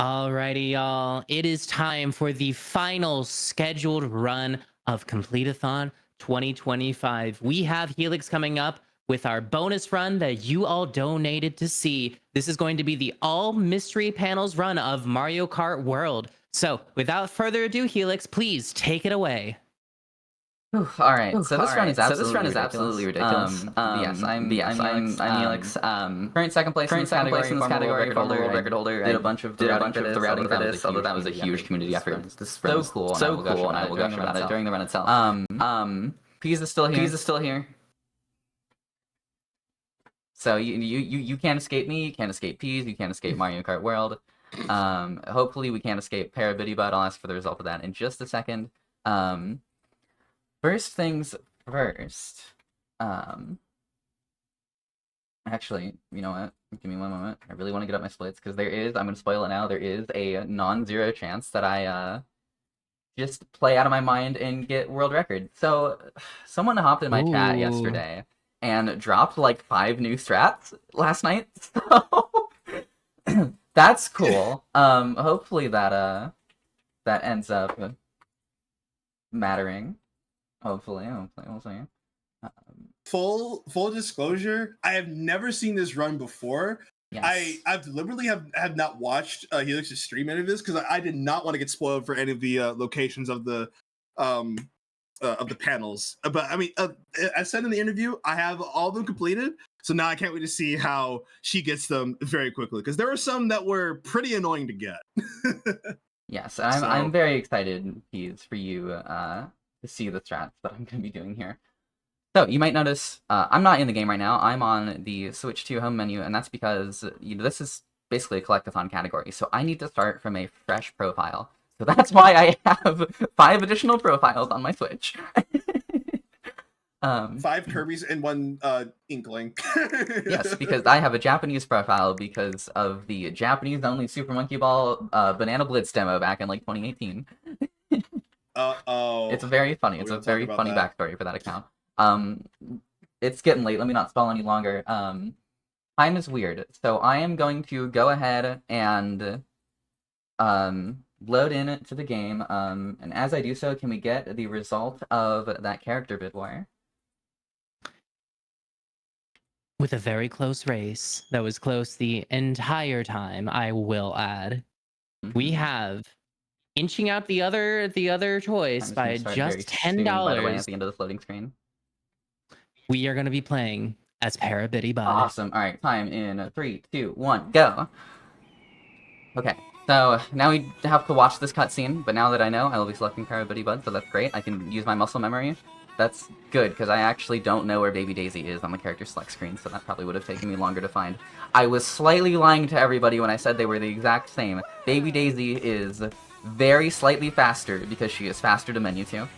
Alrighty, y'all. It is time for the final scheduled run of Completithon 2025. We have Helix coming up with our bonus run that you all donated to see. This is going to be the all mystery panels run of Mario Kart World. So, without further ado, Helix, please take it away. All right, so this run is absolutely ridiculous. Yes, I'm Helix. Current second place in this category, former world record holder. Did a bunch of the routing for this, although that was a huge community effort. This is so cool, and I will gush about it during the run itself. Peas is still here. So you can't escape me. You can't escape Peas. You can't escape Mario Kart World. Hopefully we can't escape Parabitty Bud. I'll ask for the result of that in just a second. First things first. Actually, you know what? Give me one moment. I really want to get up my splits because I'm going to spoil it now, there is a non-zero chance that I just play out of my mind and get world record. So, someone hopped in my chat yesterday and dropped like 5 new strats last night. So, that's cool. Hopefully that ends up mattering. Hopefully, we'll see. Full disclosure, I have never seen this run before. Yes. I've deliberately have not watched Helix's stream any of this because I did not want to get spoiled for any of the locations of the panels. But I mean, I said in the interview, I have all of them completed, so now I can't wait to see how she gets them very quickly because there were some that were pretty annoying to get. Yes, I'm very excited, Peas, for you to see the strats that I'm going to be doing here. So, you might notice, I'm not in the game right now, I'm on the Switch 2 home menu, and that's because, this is basically a collectathon category, so I need to start from a fresh profile. So that's why I have 5 additional profiles on my Switch. 5 Kirby's and 1 Inkling. Yes, because I have a Japanese profile because of the Japanese-only Super Monkey Ball Banana Blitz demo back in, like, 2018. Uh-oh. It's very funny. It's a very funny backstory for that account. It's getting late. Let me not stall any longer. Time is weird. So I am going to go ahead and load in to the game. And as I do so, can we get the result of that character bid war? With a very close race that was close the entire time, I will add. We have inching out the other choice by just $10. By the way, at the end of the floating screen. We are going to be playing as Parabitty Bud. Awesome. All right, time in 3, 2, 1, go. Okay, so now we have to watch this cutscene, but now that I know, I will be selecting Parabitty Bud, so that's great. I can use my muscle memory. That's good, because I actually don't know where Baby Daisy is on the character select screen, so that probably would have taken me longer to find. I was slightly lying to everybody when I said they were the exact same. Baby Daisy is very slightly faster, because she is faster to menu to.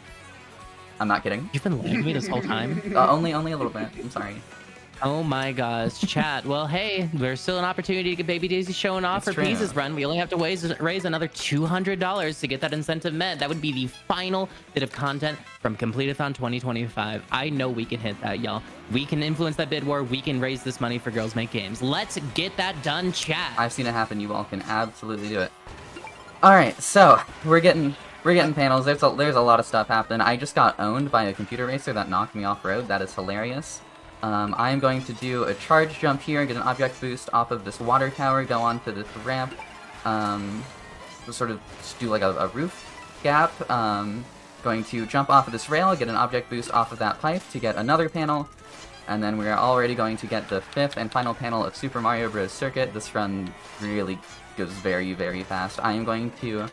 I'm not kidding. You've been lying to me this whole time? Only a little bit. I'm sorry. Oh my gosh, chat. Well, hey, there's still an opportunity to get Baby Daisy showing off for Peas' run. We only have to raise another $200 to get that incentive met. That would be the final bit of content from Completithon 2025. I know we can hit that, y'all. We can influence that bid war. We can raise this money for Girls Make Games. Let's get that done, chat. I've seen it happen. You all can absolutely do it. All right, so we're getting panels. There's a lot of stuff happening. I just got owned by a computer racer that knocked me off road. That is hilarious. I am going to do a charge jump here, get an object boost off of this water tower, go onto this ramp, sort of just do like a roof gap. Going to jump off of this rail, get an object boost off of that pipe to get another panel, and then we are already going to get the 5th and final panel of Super Mario Bros. Circuit. This run really goes very, very fast. I am going to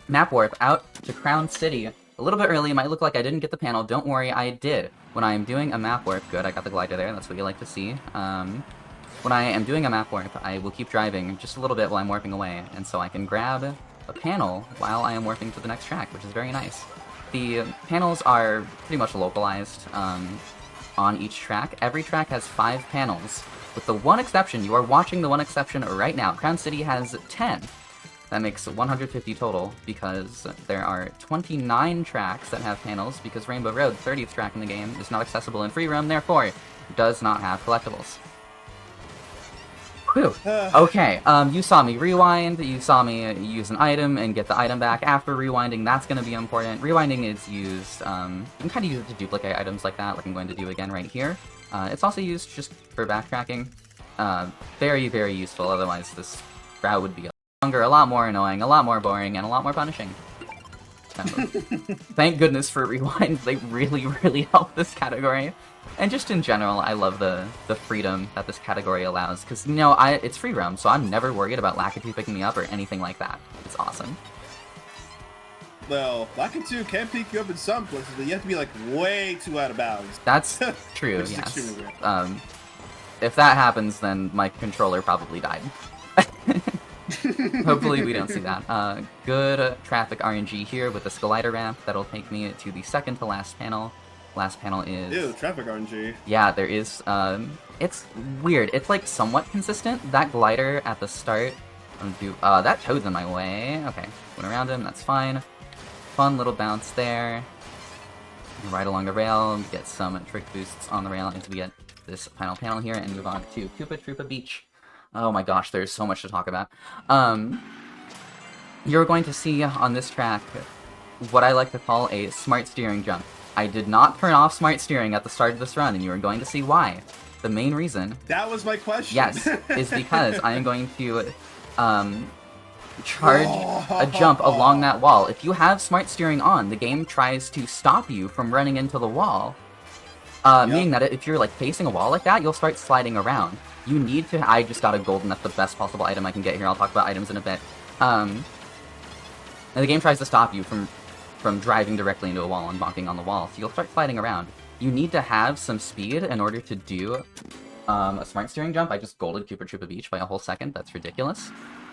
map warp out to Crown City a little bit early. It might look like I didn't get the panel. Don't worry, I did. When I am doing a map warp, good, I got the glider there, that's what you like to see. When I am doing a map warp, I will keep driving just a little bit while I'm warping away, and so I can grab a panel while I am warping to the next track, which is very nice. The panels are pretty much localized on each track. Every track has 5 panels, with the one exception. You are watching the one exception right now. Crown City has 10. That makes 150 total, because there are 29 tracks that have panels, because Rainbow Road, 30th track in the game, is not accessible in free roam, therefore does not have collectibles. Whew. Okay, you saw me rewind, you saw me use an item and get the item back after rewinding. That's going to be important. Rewinding is used, you can kind of use it to duplicate items like that, like I'm going to do again right here. It's also used just for backtracking. Very, very useful, otherwise this route would be a lot longer, a lot more annoying, a lot more boring, and a lot more punishing. So, thank goodness for rewinds, they really, really help this category. And just in general, I love the freedom that this category allows, because, you know, it's free roam, so I'm never worried about Lakitu picking me up or anything like that. It's awesome. Well, Lakitu can pick you up in some places, but you have to be, like, way too out of bounds. That's true, yes. If that happens, then my controller probably died. Hopefully we don't see that. Good traffic RNG here with the Skalider ramp. That'll take me to the second to last panel. Last panel is... Ew, traffic RNG. Yeah, there is, it's weird. It's, like, somewhat consistent. That glider at the start... that Toad's in my way. Okay, went around him, that's fine. Fun little bounce there. Right along the rail, get some trick boosts on the rail until we get this final panel here, and move on to Koopa Troopa Beach. Oh my gosh, there's so much to talk about. You're going to see on this track what I like to call a smart steering jump. I did not turn off smart steering at the start of this run, and you are going to see why. The main reason... That was my question! Yes, is because I am going to charge a jump along that wall. If you have smart steering on, the game tries to stop you from running into the wall. Meaning that if you're like facing a wall like that, you'll start sliding around. You need to... I just got a golden, that's the best possible item I can get here. I'll talk about items in a bit. And the game tries to stop you from driving directly into a wall and bonking on the wall, so you'll start sliding around. You need to have some speed in order to do a smart steering jump. I just golded Koopa Troopa Beach by a whole second. That's ridiculous.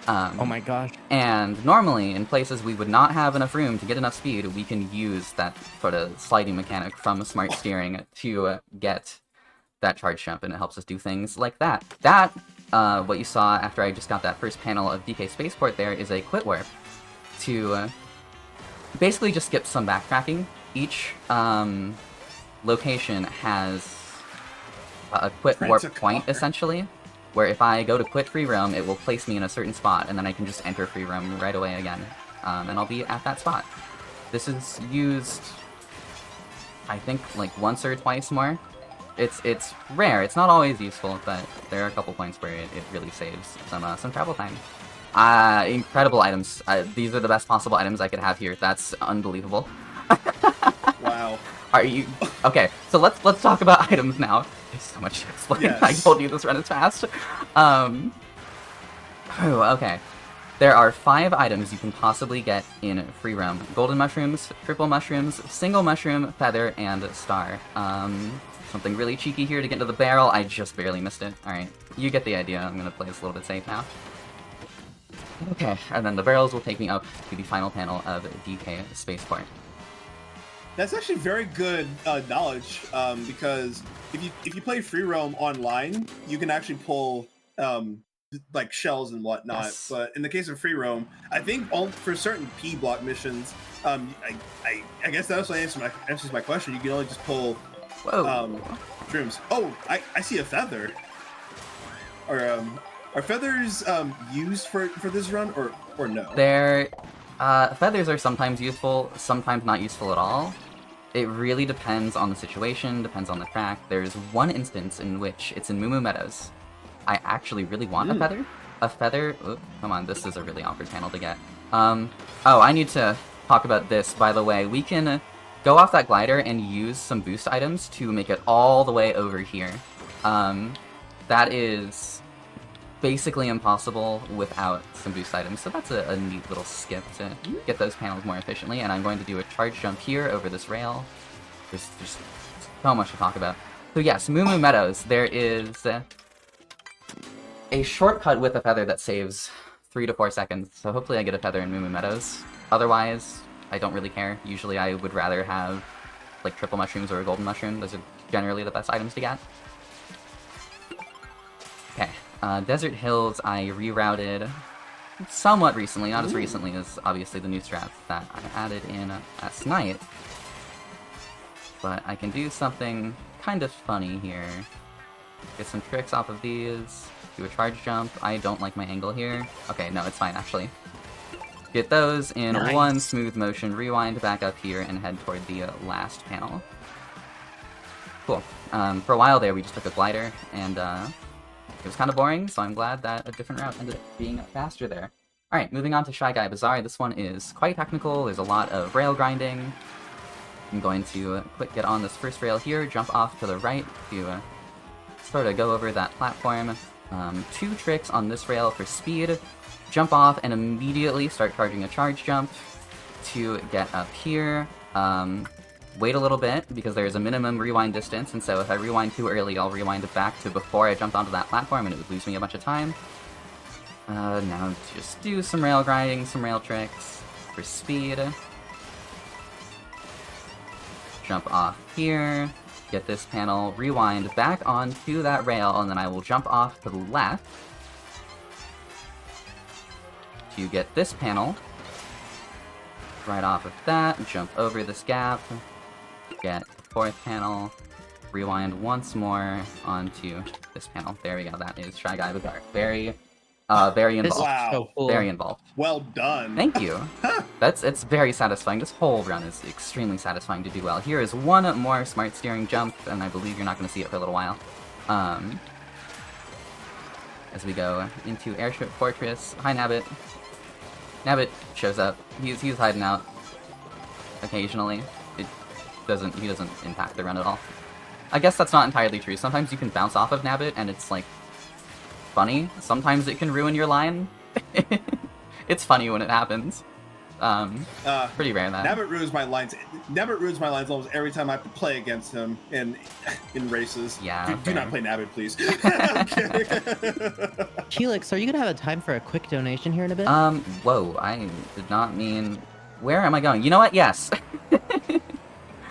Oh my gosh. And normally, in places we would not have enough room to get enough speed, we can use that sort of sliding mechanic from smart steering to get that charge jump, and it helps us do things like that. That, what you saw after I just got that first panel of DK Spaceport there, is a quit warp to basically just skip some backtracking. Each location has a quit warp point, essentially, where if I go to quit free roam, it will place me in a certain spot, and then I can just enter free roam right away again, and I'll be at that spot. This is used, I think, like once or twice more. It's rare, it's not always useful, but there are a couple points where it really saves some travel time. Incredible items. These are the best possible items I could have here. That's unbelievable. Wow. Are you... Okay, so let's talk about items now. There's so much to explain. Yes. I told you this run is fast. Okay. There are 5 items you can possibly get in free roam. Golden mushrooms, triple mushrooms, single mushroom, feather, and star. Something really cheeky here to get into the barrel. I just barely missed it. Alright, you get the idea. I'm gonna play this a little bit safe now. Okay, and then the barrels will take me up to the final panel of DK Spaceport. That's actually very good knowledge, because if you play free roam online, you can actually pull like shells and whatnot. Yes. But in the case of free roam, I think for certain P block missions, I guess that also answers my question. You can only just pull shrooms. Oh, I see a feather. Are feathers used for this run or no? They're feathers are sometimes useful, sometimes not useful at all. It really depends on the situation, depends on the track. There's one instance in which it's in Moo Moo Meadows. I actually really want a feather. A feather... Oh, come on, this is a really awkward panel to get. Oh, I need to talk about this, by the way. We can go off that glider and use some boost items to make it all the way over here. That is basically impossible without some boost items, so that's a neat little skip to get those panels more efficiently, and I'm going to do a charge jump here over this rail. There's so much to talk about. So yes, Moo Moo Meadows, there is a shortcut with a feather that saves 3 to 4 seconds, so hopefully I get a feather in Moo Moo Meadows. Otherwise, I don't really care. Usually I would rather have like triple mushrooms or a golden mushroom. Those are generally the best items to get. Okay. Desert Hills I rerouted somewhat recently, not as recently as obviously the new strats that I added in last night. But I can do something kind of funny here. Get some tricks off of these. Do a charge jump. I don't like my angle here. Okay, no, it's fine, actually. Get those in one smooth motion, rewind back up here, and head toward the last panel. Cool. For a while there, we just took a glider, and it was kind of boring, so I'm glad that a different route ended up being faster there. Alright, moving on to Shy Guy Bazaar. This one is quite technical. There's a lot of rail grinding. I'm going to quick get on this first rail here, jump off to the right to sort of go over that platform. 2 tricks on this rail for speed. Jump off and immediately start charging a charge jump to get up here. Wait a little bit, because there's a minimum rewind distance, and so if I rewind too early, I'll rewind it back to before I jumped onto that platform, and it would lose me a bunch of time. Now just do some rail grinding, some rail tricks for speed. Jump off here, get this panel, rewind back onto that rail, and then I will jump off to the left to get this panel. Right off of that, jump over this gap, get the 4th panel, rewind once more onto this panel. There we go, that is Shy Guy Bazaar. Very involved. Wow. So cool. Very involved. Well done. Thank you. It's very satisfying. This whole run is extremely satisfying to do well. Here is one more smart steering jump, and I believe you're not going to see it for a little while. As we go into Airship Fortress. Hi, Nabbit. Nabbit shows up. He's hiding out occasionally. He doesn't impact the run at all. I guess that's not entirely true. Sometimes you can bounce off of Nabbit and it's like funny. Sometimes it can ruin your line. It's funny when it happens. Pretty rare that. Nabbit ruins my lines. Nabbit ruins my lines almost every time I have to play against him in races. Yeah. Do not play Nabbit, please. Helix, are you gonna have a time for a quick donation here in a bit? Whoa, I did not mean... Where am I going? You know what? Yes.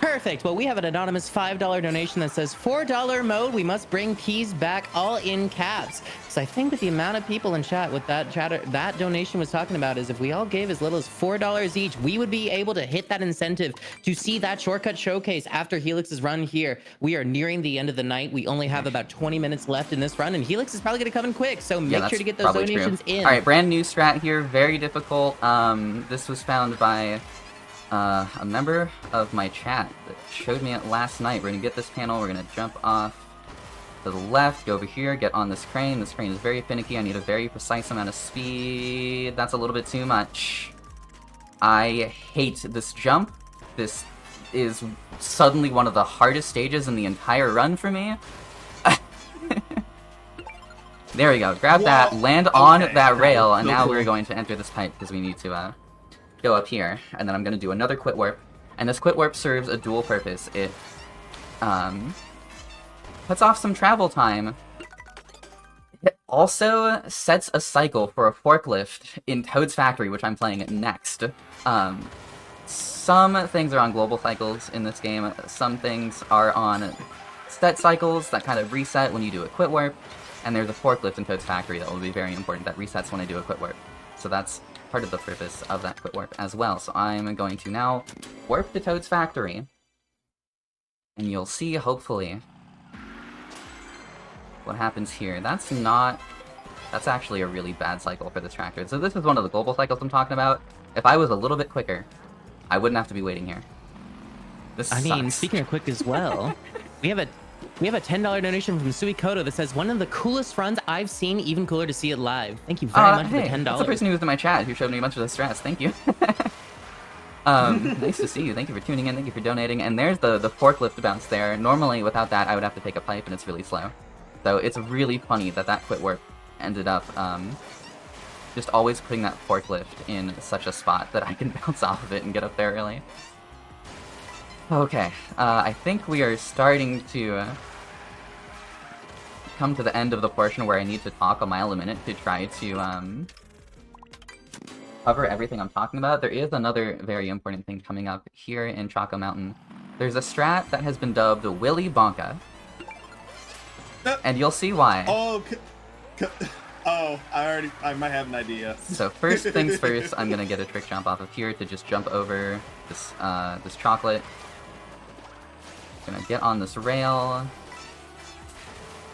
Perfect. Well, we have an anonymous $5 donation that says $4 mode. We must bring peas back, all in caps. So I think with the amount of people in chat, what that donation was talking about is if we all gave as little as $4 each, we would be able to hit that incentive to see that shortcut showcase after Helix's run here. We are nearing the end of the night. We only have about 20 minutes left in this run, and Helix is probably going to come in quick. So make sure to get those donations in. All right, brand new strat here, very difficult. This was found by a member of my chat that showed me it last night. We're gonna get this panel, we're gonna jump off to the left, go over here, get on this crane. This crane is very finicky, I need a very precise amount of speed. That's a little bit too much. I hate this jump. This is suddenly one of the hardest stages in the entire run for me. There we go, grab that, land on that rail, and now we're going to enter this pipe because we need to go up here, and then I'm going to do another quit warp, and this quit warp serves a dual purpose. It puts off some travel time. It also sets a cycle for a forklift in Toad's Factory, which I'm playing next. Some things are on global cycles in this game, some things are on set cycles that kind of reset when you do a quit warp, and there's a forklift in Toad's Factory that will be very important that resets when I do a quit warp. So that's part of the purpose of that quit warp as well. So I'm going to now warp to Toad's Factory, and you'll see, hopefully, what happens here. That's actually a really bad cycle for this tractor. So this is one of the global cycles I'm talking about. If I was a little bit quicker, I wouldn't have to be waiting here. This sucks. I mean, speaking of quick as well, we have a $10 donation from Sui Koto that says, one of the coolest runs I've seen, even cooler to see it live. Thank you very much for the $10. That's the person who was in my chat who showed me a bunch of the stress. Thank you. Nice to see you. Thank you for tuning in. Thank you for donating. And there's the forklift bounce there. Normally, without that, I would have to take a pipe, and it's really slow. So it's really funny that that quit warp ended up just always putting that forklift in such a spot that I can bounce off of it and get up there early. Okay, I think we are starting to come to the end of the portion where I need to talk a mile a minute to try to cover everything I'm talking about. There is another very important thing coming up here in Choco Mountain. There's a strat that has been dubbed Willy Bonka, and you'll see why. Oh, I might have an idea. So first things first, I'm gonna get a trick jump off of here to just jump over this this chocolate. Gonna get on this rail.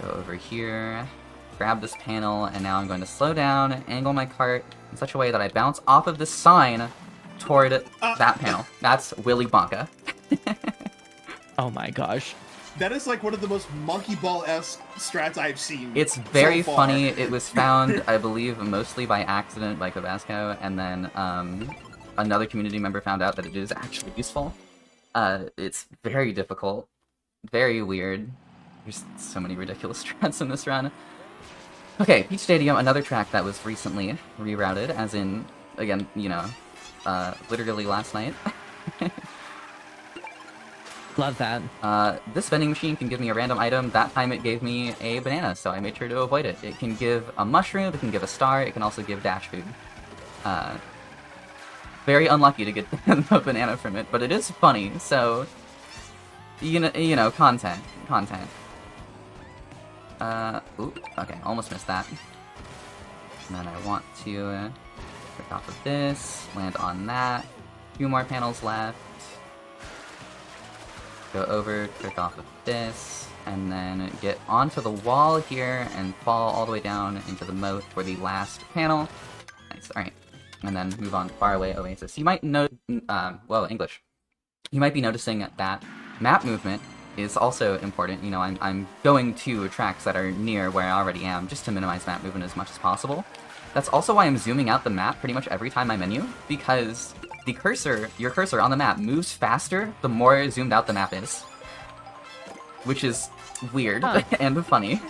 Go over here, grab this panel, and now I'm going to slow down, angle my cart in such a way that I bounce off of this sign toward that panel. That's Willy Bonka. Oh my gosh. That is like one of the most monkey ball-esque strats I've seen. It's very funny. It was found, I believe, mostly by accident by Tabasco, and then another community member found out that it is actually useful. It's very difficult, very weird. There's so many ridiculous strats in this run. Okay, Peach Stadium, another track that was recently rerouted, as in, again, you know, literally last night. Love that. This vending machine can give me a random item. That time it gave me a banana, so I made sure to avoid it. It can give a mushroom, it can give a star, it can also give dash food. Very unlucky to get the banana from it, but it is funny, so... You know, content. Ooh, okay, almost missed that. And then I want to click off of this, land on that. A few more panels left. Go over, click off of this, and then get onto the wall here and fall all the way down into the moat for the last panel. Nice, alright. And then move on to Faraway Oasis. You might know, well, English. You might be noticing that map movement is also important. You know, I'm going to tracks that are near where I already am, just to minimize map movement as much as possible. That's also why I'm zooming out the map pretty much every time I menu, because the cursor, your cursor on the map moves faster the more zoomed out the map is. Which is weird and funny.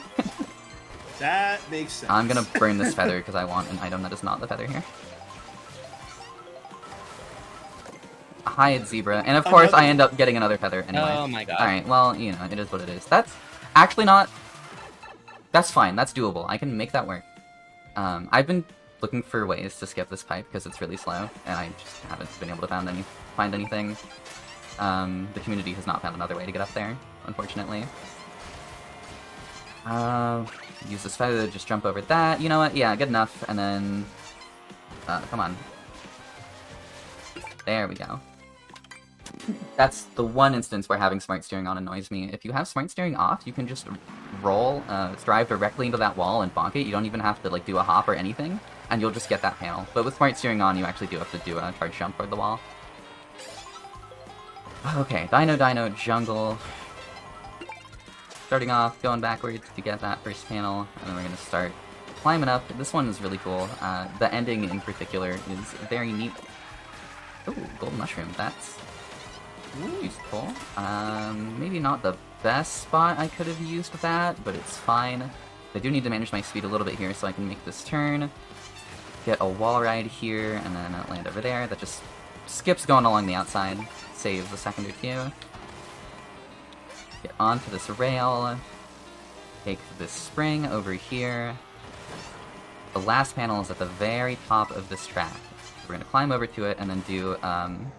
That makes sense. I'm gonna burn this feather because I want an item that is not the feather here. Hide zebra, and of course I end up getting another feather anyway. Oh my god. Alright, well, you know, it is what it is. That's actually not... That's fine, that's doable. I can make that work. I've been looking for ways to skip this pipe because it's really slow, and I just haven't been able to find anything. The community has not found another way to get up there, unfortunately. Use this feather to just jump over that. You know what? Yeah, good enough. And then... come on. There we go. That's the one instance where having smart steering on annoys me. If you have smart steering off, you can just roll, drive directly into that wall and bonk it. You don't even have to like do a hop or anything, and you'll just get that panel. But with smart steering on, you actually do have to do a charge jump toward the wall. Okay, Dino Jungle. Starting off, going backwards to get that first panel, and then we're gonna start climbing up. This one is really cool. The ending in particular is very neat. Ooh, gold mushroom, that's useful. Maybe not the best spot I could have used that, but it's fine. I do need to manage my speed a little bit here so I can make this turn. Get a wall ride here, and then land over there. That just skips going along the outside. Saves a second or two. Get onto this rail. Take this spring over here. The last panel is at the very top of this track. We're going to climb over to it and then do kind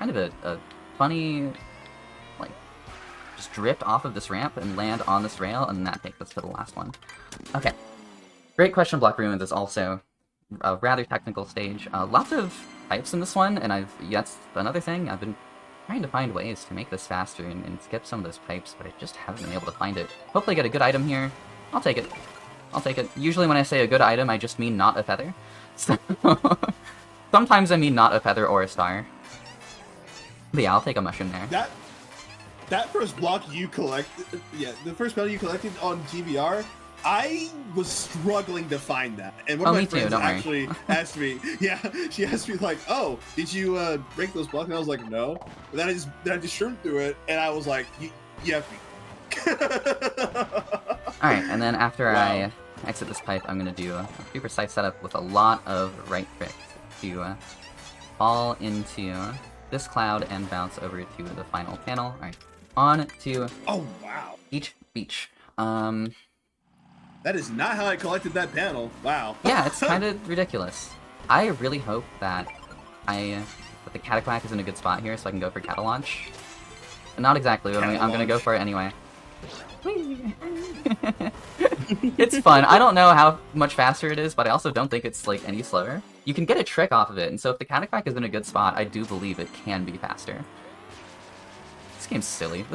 of a funny, like, just drift off of this ramp and land on this rail, and that takes us to the last one. Okay. Great Question Block Ruins is also a rather technical stage. Lots of pipes in this one, and that's another thing. I've been trying to find ways to make this faster and skip some of those pipes, but I just haven't been able to find it. Hopefully I get a good item here. I'll take it. I'll take it. Usually when I say a good item, I just mean not a feather. So... Sometimes I mean not a feather or a star. But yeah, I'll take a mushroom there. That first block you collected, yeah, the first medal you collected on GBR, I was struggling to find that. And one of my friends actually asked me, yeah, she asked me like, oh, did you break those blocks? And I was like, no. But then I just shrimmed through it, and I was like, you have me. Alright, and then after I exit this pipe, I'm going to do a pretty precise setup with a lot of right tricks to fall into this cloud and bounce over to the final panel. Alright, on to each beach. That is not how I collected that panel. Wow. Yeah, it's kind of ridiculous. I really hope that the Cataquack is in a good spot here so I can go for Cata Launch. Not exactly, but I'm going to go for it anyway. It's fun. I don't know how much faster it is, but I also don't think it's like any slower. You can get a trick off of it, and so if the Cataquack is in a good spot, I do believe it can be faster. This game's silly.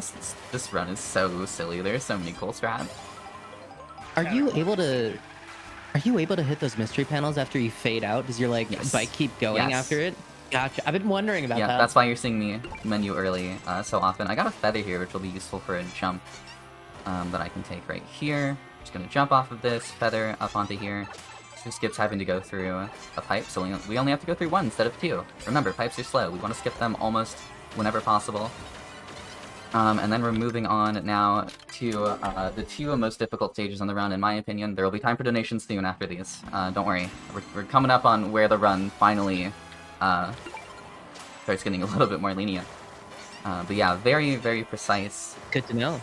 This run is so silly. There's so many cool strats. Are you able to? Are you able to hit those mystery panels after you fade out? Does your like Yes. bike keep going Yes. after it? Gotcha. I've been wondering about Yeah, that. that's why you're seeing me menu early so often. I got a feather here, which will be useful for a jump that I can take right here. Just gonna jump off of this feather up onto here. Just skips having to go through a pipe, so we only have to go through one instead of two. Remember, pipes are slow. We want to skip them almost whenever possible. And then we're moving on now to the two most difficult stages on the run, in my opinion. There will be time for donations soon after these. Don't worry. We're coming up on where the run finally starts getting a little bit more lenient. But yeah, very, very precise. Good to know.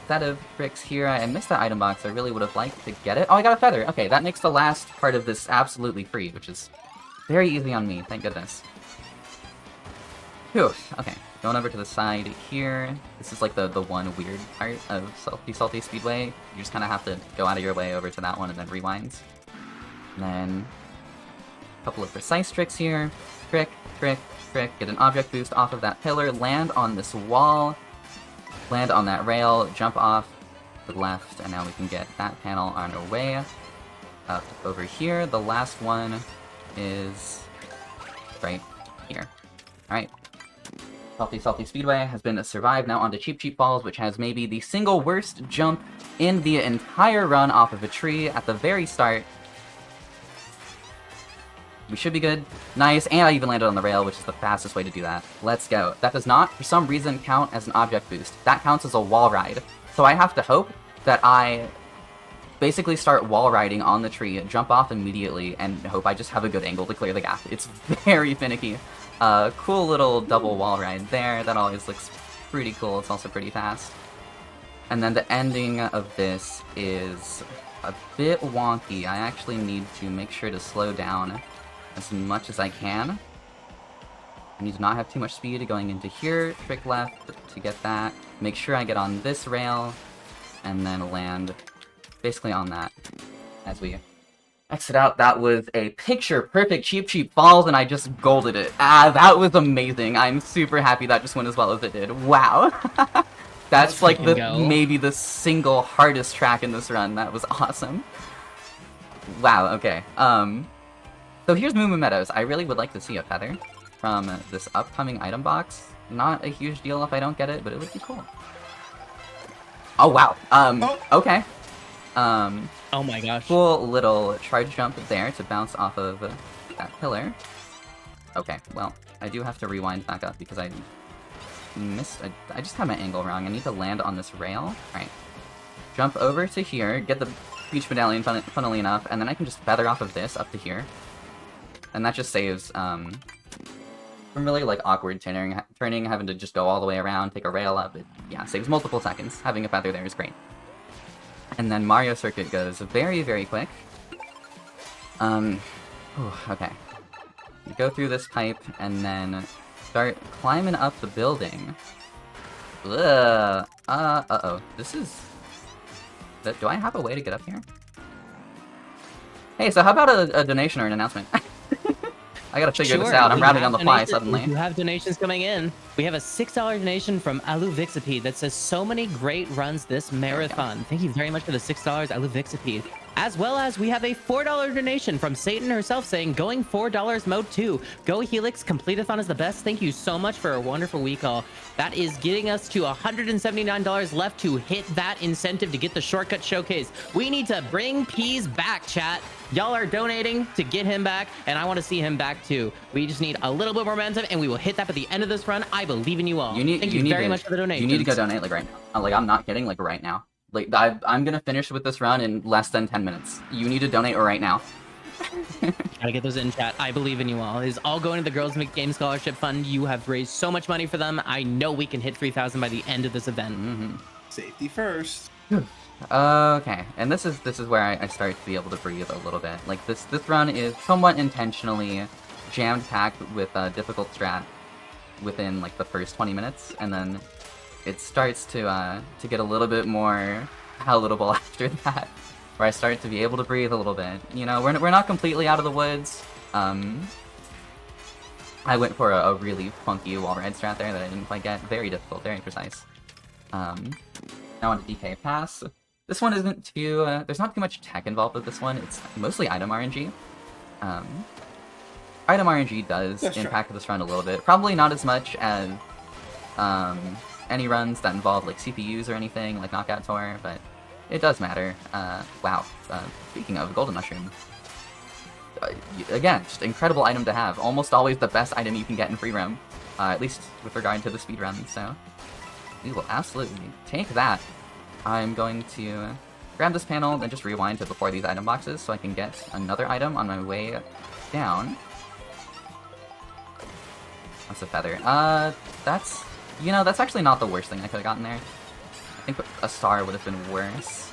Set of bricks here. I missed that item box. I really would have liked to get it. Oh, I got a feather. Okay, that makes the last part of this absolutely free, which is very easy on me. Thank goodness. Phew. Okay, going over to the side here. This is like the one weird part of Salty Speedway. You just kind of have to go out of your way over to that one and then rewind. And then a couple of precise tricks here. Trick, trick, trick. Get an object boost off of that pillar. Land on this wall. Land on that rail, jump off to the left, and now we can get that panel on our way up over here. The last one is right here. Alright. Salty Speedway has been survived. Now onto Cheap Cheap Falls, which has maybe the single worst jump in the entire run off of a tree at the very start. We should be good. Nice, and I even landed on the rail, which is the fastest way to do that. Let's go. That does not, for some reason, count as an object boost. That counts as a wall ride. So I have to hope that I basically start wall riding on the tree, jump off immediately, and hope I just have a good angle to clear the gap. It's very finicky. Cool little double wall ride there. That always looks pretty cool. It's also pretty fast. And then the ending of this is a bit wonky. I actually need to make sure to slow down as much as I can. I need to not have too much speed going into here. Trick left to get that. Make sure I get on this rail, and then land basically on that as we exit out. That was a picture-perfect Cheap Cheap Falls, and I just golded it. That was amazing. I'm super happy that just went as well as it did. Wow. That's like maybe the single hardest track in this run. That was awesome. Wow, okay. So here's Moo Moo Meadows. I really would like to see a feather from this upcoming item box. Not a huge deal if I don't get it, but it would be cool. Oh, wow. Okay. Oh my gosh. Cool little charge jump there to bounce off of that pillar. Okay, well, I do have to rewind back up because I missed... I just had my angle wrong. I need to land on this rail. Alright. Jump over to here, get the Peach Medallion, funnily enough, and then I can just feather off of this up to here. And that just saves, from really, like, awkward turning, having to just go all the way around, take a rail up. It, yeah, saves multiple seconds. Having a feather there is great. And then Mario Circuit goes very, very quick. Okay. You go through this pipe, and then start climbing up the building. Ugh. Uh-oh. This is... Do I have a way to get up here? Hey, so how about a donation or an announcement? I gotta figure this out. I'm rapping on the fly suddenly. You have donations coming in. We have a $6 donation from Alu Vixipede that says, so many great runs this marathon. Thank you very much for the $6, Alu Vixipede. As well as we have a $4 donation from Satan herself saying, going $4 mode 2. Go Helix, Completithon is the best. Thank you so much for a wonderful week all. That is getting us to $179 left to hit that incentive to get the shortcut showcase. We need to bring Peas back, chat. Y'all are donating to get him back, and I want to see him back too. We just need a little bit more momentum, and we will hit that by the end of this run. I believe in you all. Thank you very much for the donation. You need to go donate, like, right now. Like, I'm not kidding, like, right now. Like, I'm gonna finish with this run in less than 10 minutes. You need to donate right now. Gotta get those in, chat. I believe in you all. It is all going to the Girls Make Game Scholarship Fund. You have raised so much money for them. I know we can hit 3,000 by the end of this event. Mm-hmm. Safety first. Okay, and this is where I start to be able to breathe a little bit. Like, this run is somewhat intentionally jammed-packed with a difficult strat within, like, the first 20 minutes, and then it starts to get a little bit more palatable after that, where I start to be able to breathe a little bit. You know, we're not completely out of the woods. I went for a really funky wall ride strat there that I didn't quite get. Very difficult, very precise. Now on to DK Pass. This one isn't too, there's not too much tech involved with this one. It's mostly item RNG. Item RNG does impact this run a little bit. Probably not as much as any runs that involve like CPUs or anything, like Knockout Tour, but it does matter. Wow. Speaking of Golden Mushroom, again, just incredible item to have. Almost always the best item you can get in free roam, at least with regard to the speedrun, so we will absolutely take that. I'm going to grab this panel and just rewind to before these item boxes so I can get another item on my way down. That's a feather. That's, you know, that's actually not the worst thing I could have gotten there. I think a star would have been worse.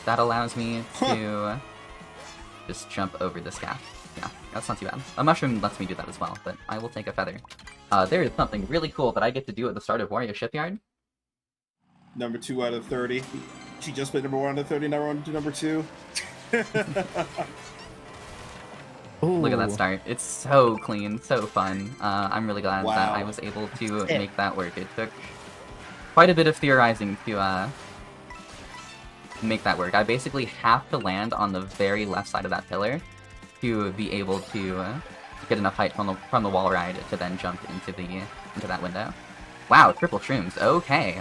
That allows me to just jump over this gap. Yeah, that's not too bad. A mushroom lets me do that as well, but I will take a feather. There is something really cool that I get to do at the start of Wario Shipyard. Number 2 out of 30. She just played number 1 out of 30, now we're on to number 2. Look at that start. It's so clean, so fun. I'm really glad that I was able to make that work. It took quite a bit of theorizing to make that work. I basically have to land on the very left side of that pillar to be able to get enough height from the wall ride to then jump into that window. Wow, triple shrooms. Okay,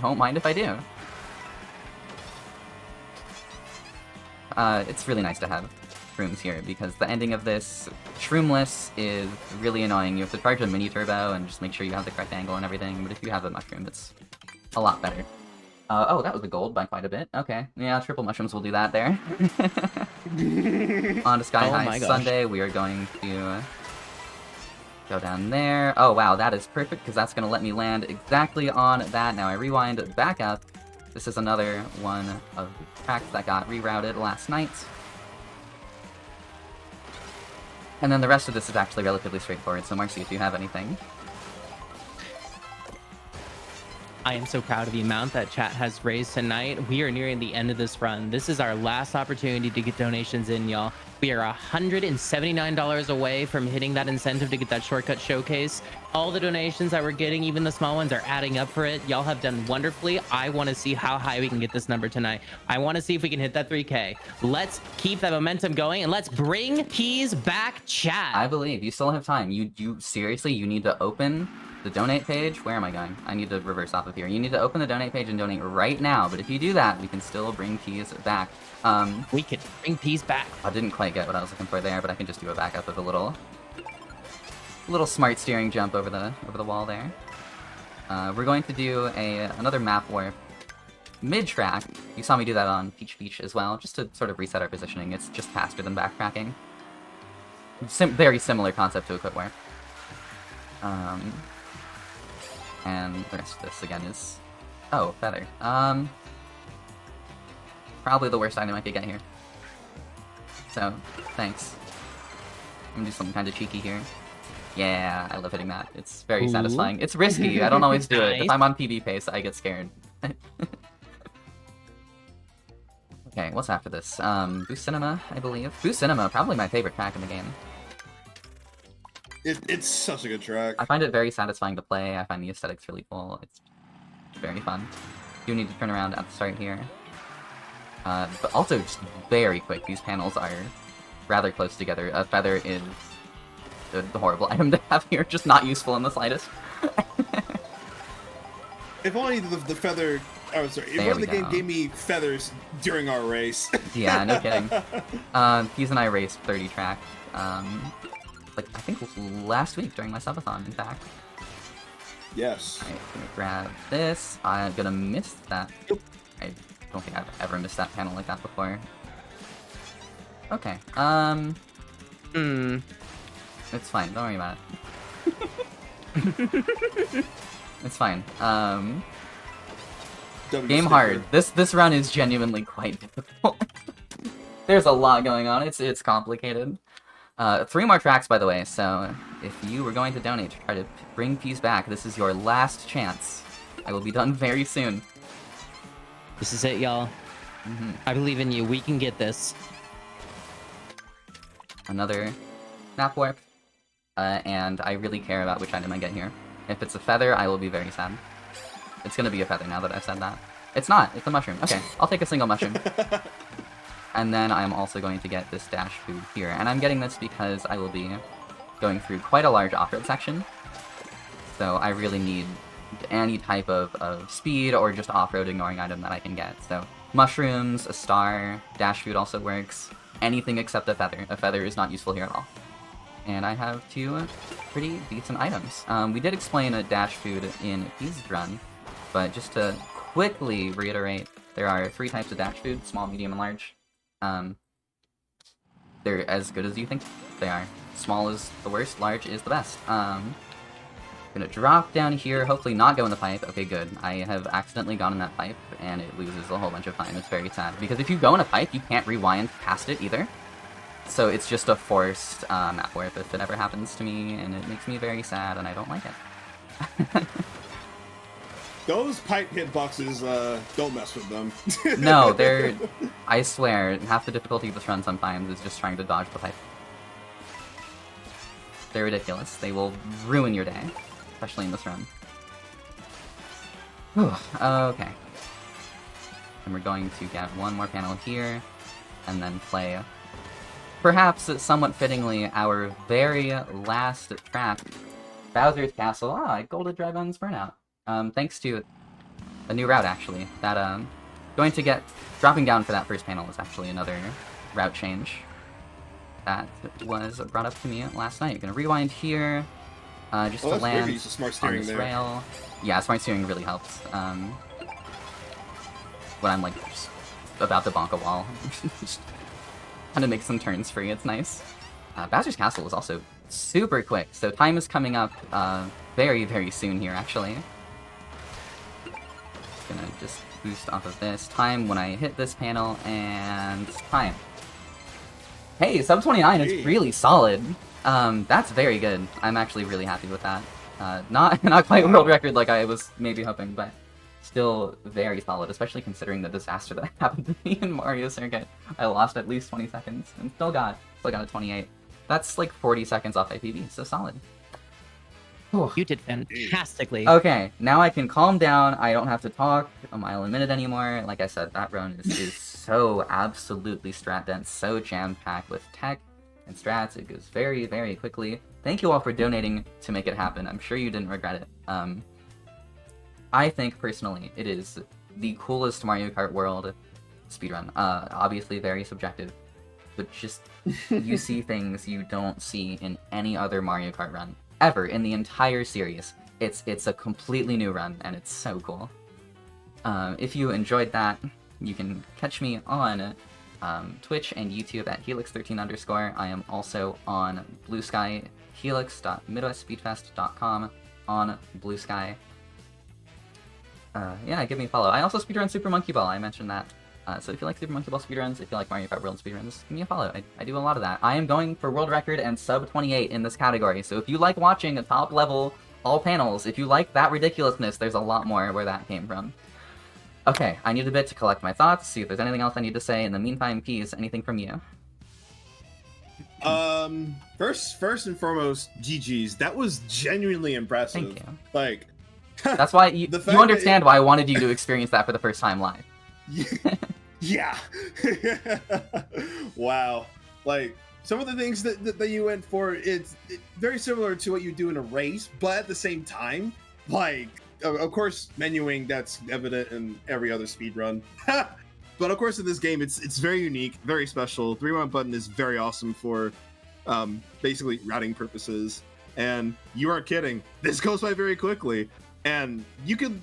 don't mind if I do. It's really nice to have shrooms here, because the ending of this, shroomless, is really annoying. You have to charge a mini turbo and just make sure you have the correct angle and everything, but if you have a mushroom, it's a lot better. Oh, that was a gold by quite a bit. Okay, yeah, triple mushrooms will do that there. On to Sky High Sunday, we are going to go down there. Oh wow, that is perfect, because that's going to let me land exactly on that. Now I rewind back up. This is another one of the tracks that got rerouted last night. And then the rest of this is actually relatively straightforward, so Marcy, if you have anything. I am so proud of the amount that chat has raised tonight. We are nearing the end of this run. This is our last opportunity to get donations in, y'all. We are $179 away from hitting that incentive to get that shortcut showcase. All the donations that we're getting, even the small ones, are adding up for it. Y'all have done wonderfully. I want to see how high we can get this number tonight. I want to see if we can hit that 3K. Let's keep that momentum going, and let's bring keys back, chat. I believe you still have time. You seriously, you need to open the donate page. Where am I going? I need to reverse off of here. You need to open the donate page and donate right now, but if you do that, we can still bring keys back. We can bring keys back. I didn't quite get what I was looking for there, but I can just do a backup of a little smart steering jump over the wall there. We're going to do another map warp mid-track. You saw me do that on Peach Beach as well, just to sort of reset our positioning. It's just faster than backtracking. Very similar concept to a quick warp. And the rest of this, again, is... Oh, feather. Probably the worst item I could get here. So, thanks. I'm gonna do something kind of cheeky here. Yeah, I love hitting that. It's very satisfying. It's risky, I don't always do it. If I'm on PB pace, I get scared. Okay, what's after this? Boost Cinema, I believe. Boost Cinema, probably my favorite track in the game. It's such a good track. I find it very satisfying to play. I find the aesthetics really cool. It's very fun. You need to turn around at the start here. But also just very quick. These panels are rather close together. A feather is the horrible item to have here, just not useful in the slightest. If only the feather... Oh, sorry. If only the game gave me feathers during our race. Yeah, no kidding. Keys and I raced 30 track. Like, I think last week during my subathon, in fact. Yes. Alright, gonna grab this. I'm gonna miss that. I don't think I've ever missed that panel like that before. Okay, It's fine, don't worry about it. It's fine. Game hard. This run is genuinely quite difficult. There's a lot going on, it's complicated. 3 more tracks, by the way, so if you were going to donate to try to bring Peas back, this is your last chance. I will be done very soon. This is it, y'all. I believe in you. We can get this. Another map warp, and I really care about which item I get here. If it's a feather, I will be very sad. It's gonna be a feather now that I've said that. It's not. It's a mushroom. Okay, I'll take a single mushroom. And then I'm also going to get this dash food here. And I'm getting this because I will be going through quite a large off-road section. So I really need any type of speed or just off-road ignoring item that I can get. So mushrooms, a star, dash food also works. Anything except a feather. A feather is not useful here at all. And I have 2 pretty decent items. We did explain a dash food in speedrun, but just to quickly reiterate, there are 3 types of dash food, small, medium, and large. They're as good as you think they are. Small is the worst, large is the best. Gonna drop down here, hopefully not go in the pipe. Okay, good. I have accidentally gone in that pipe, and it loses a whole bunch of time. It's very sad, because if you go in a pipe, you can't rewind past it either. So it's just a forced map warp if it ever happens to me, and it makes me very sad, and I don't like it. Those pipe hitboxes, don't mess with them. No, they're... I swear, half the difficulty of this run sometimes is just trying to dodge the pipe. They're ridiculous. They will ruin your day, especially in this run. Whew, okay. And we're going to get one more panel here, and then play, perhaps somewhat fittingly, our very last track, Bowser's Castle. Ah, Golden Dragon's Burnout. Thanks to a new route, actually, that, dropping down for that first panel is actually another route change that was brought up to me last night. Gonna rewind here, just to land on this rail. Yeah, smart steering really helps, when I'm, like, just about to bonk a wall. Just kind of make some turns free, it's nice. Bowser's Castle is also super quick, so time is coming up, very, very soon here, actually. Gonna just boost off of this. Time when I hit this panel, and time. Hey, sub 29 is really solid. That's very good. I'm actually really happy with that. Not quite world record like I was maybe hoping, but still very solid, especially considering the disaster that happened to me in Mario Circuit. I lost at least 20 seconds, and still got a 28. That's like 40 seconds off IPV, so solid. You did fantastically. Okay, now I can calm down. I don't have to talk a mile a minute anymore. Like I said, that run is so absolutely strat-dense, so jam-packed with tech and strats. It goes very, very quickly. Thank you all for donating to make it happen. I'm sure you didn't regret it. I think, personally, it is the coolest Mario Kart World speedrun. Obviously very subjective, but just, you see things you don't see in any other Mario Kart run. Ever in the entire series. It's a completely new run, and it's so cool. If you enjoyed that, you can catch me on Twitch and YouTube at Helix13_. I am also on Blue Sky, helix.midwestspeedfest.com on Blue Sky. Yeah, give me a follow. I also speedrun Super Monkey Ball, I mentioned that. So if you like Super Monkey Ball speedruns, if you like Mario Kart World speedruns, give me a follow. I do a lot of that. I am going for world record and sub 28 in this category, so if you like watching a top level, all panels, if you like that ridiculousness, there's a lot more where that came from. Okay, I need a bit to collect my thoughts, see if there's anything else I need to say. In the meantime, Peas, anything from you? First and foremost, GG's. That was genuinely impressive. Thank you. Like, that's why you understand why I wanted you to experience that for the first time live. Yeah. Wow. Like, some of the things that you went for, it's very similar to what you do in a race, but at the same time, like, of course, menuing, that's evident in every other speed run. But of course, in this game, it's very unique, very special. 3-1 button is very awesome for basically routing purposes. And you aren't kidding. This goes by very quickly. And you could...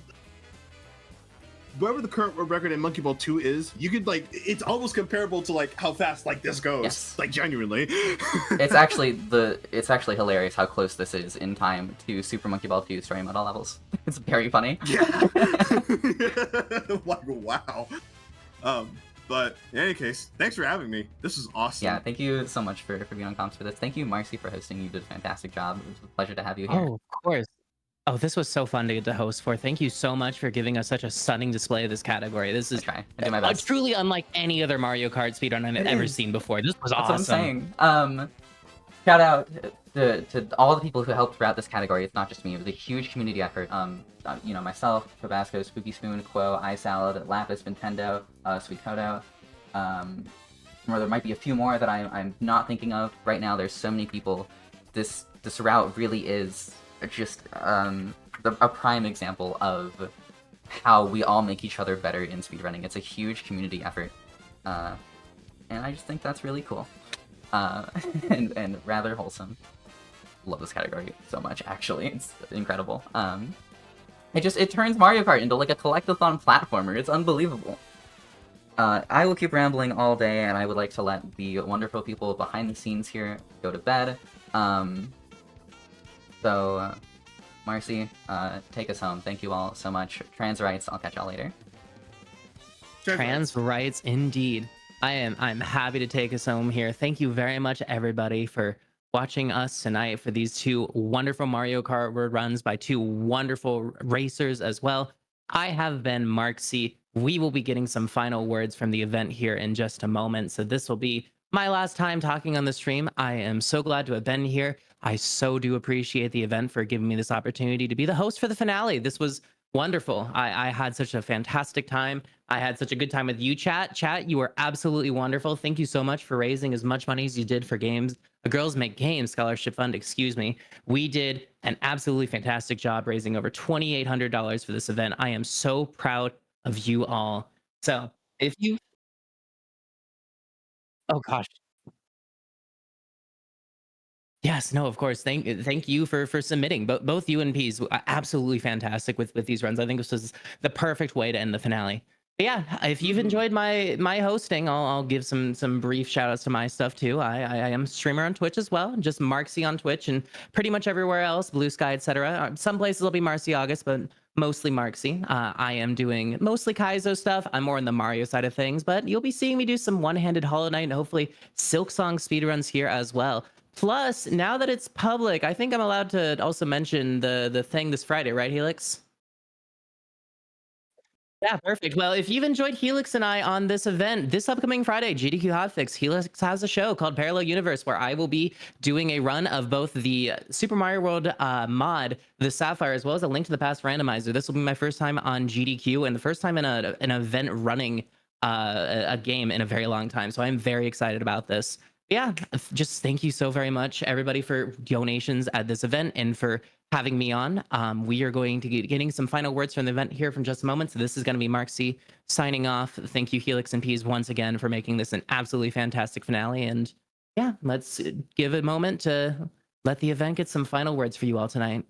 whatever the current record in Monkey Ball 2 is, you could, like, it's almost comparable to, like, how fast, like, this goes. Yes. Like, genuinely. It's actually hilarious how close this is in time to Super Monkey Ball 2 story mode all levels. It's very funny. Yeah. Like, wow. But in any case, thanks for having me. This is awesome. Yeah, thank you so much for being on comps for this. Thank you, Marcy, for hosting. You did a fantastic job. It was a pleasure to have you here. Oh, of course. Oh, this was so fun to get to host for. Thank you so much for giving us such a stunning display of this category. This is I do my best. Truly unlike any other Mario Kart speedrun I've ever seen before. This was awesome. That's what I'm saying. shout out to all the people who helped throughout this category. It's not just me. It was a huge community effort. You know, myself, Tabasco, Spooky Spoon, Quo, iSalad, Lapis, Nintendo, Sweet Kodo. Or there might be a few more that I'm not thinking of right now. There's so many people. This route really is just a prime example of how we all make each other better in speedrunning. It's a huge community effort, and I just think that's really cool, and rather wholesome. Love this category so much, actually. It's incredible. It turns Mario Kart into like a collectathon platformer. It's unbelievable. I will keep rambling all day, and I would like to let the wonderful people behind the scenes here go to bed. Marcy, take us home. Thank you all so much. Trans rights, I'll catch y'all later. Trans rights, indeed. I'm happy to take us home here. Thank you very much, everybody, for watching us tonight for these two wonderful Mario Kart World runs by two wonderful racers as well. I have been Mark C. We will be getting some final words from the event here in just a moment. So this will be my last time talking on the stream. I am so glad to have been here. I so do appreciate the event for giving me this opportunity to be the host for the finale. This was wonderful. I had such a fantastic time. I had such a good time with you, chat. Chat, you were absolutely wonderful. Thank you so much for raising as much money as you did for games. Girls Make Games Scholarship Fund, excuse me. We did an absolutely fantastic job raising over $2,800 for this event. I am so proud of you all. So if you, oh gosh. Yes, no, of course. Thank you for submitting. Both you and Peas, absolutely fantastic with these runs. I think this was the perfect way to end the finale. But yeah, if you've enjoyed my hosting, I'll give some brief shout outs to my stuff too. I am a streamer on Twitch as well, just Marcy on Twitch and pretty much everywhere else, Blue Sky, etc. Some places will be Marcy August, but mostly Marcy. I am doing mostly Kaizo stuff. I'm more in the Mario side of things, but you'll be seeing me do some one-handed Hollow Knight and hopefully Silk Song speedruns here as well. Plus, now that it's public, I think I'm allowed to also mention the thing this Friday, right, Helix? Yeah, perfect. Well, if you've enjoyed Helix and I on this event, this upcoming Friday, GDQ Hotfix, Helix has a show called Parallel Universe where I will be doing a run of both the Super Mario World mod, the Sapphire, as well as a Link to the Past randomizer. This will be my first time on GDQ and the first time in an event running a game in a very long time. So I'm very excited about this. Yeah, just thank you so very much, everybody, for donations at this event and for having me on. We are going to get getting some final words from the event here from just a moment. So this is going to be Mark C signing off. Thank you, Helix and Peas, once again for making this an absolutely fantastic finale. And yeah, let's give a moment to let the event get some final words for you all tonight.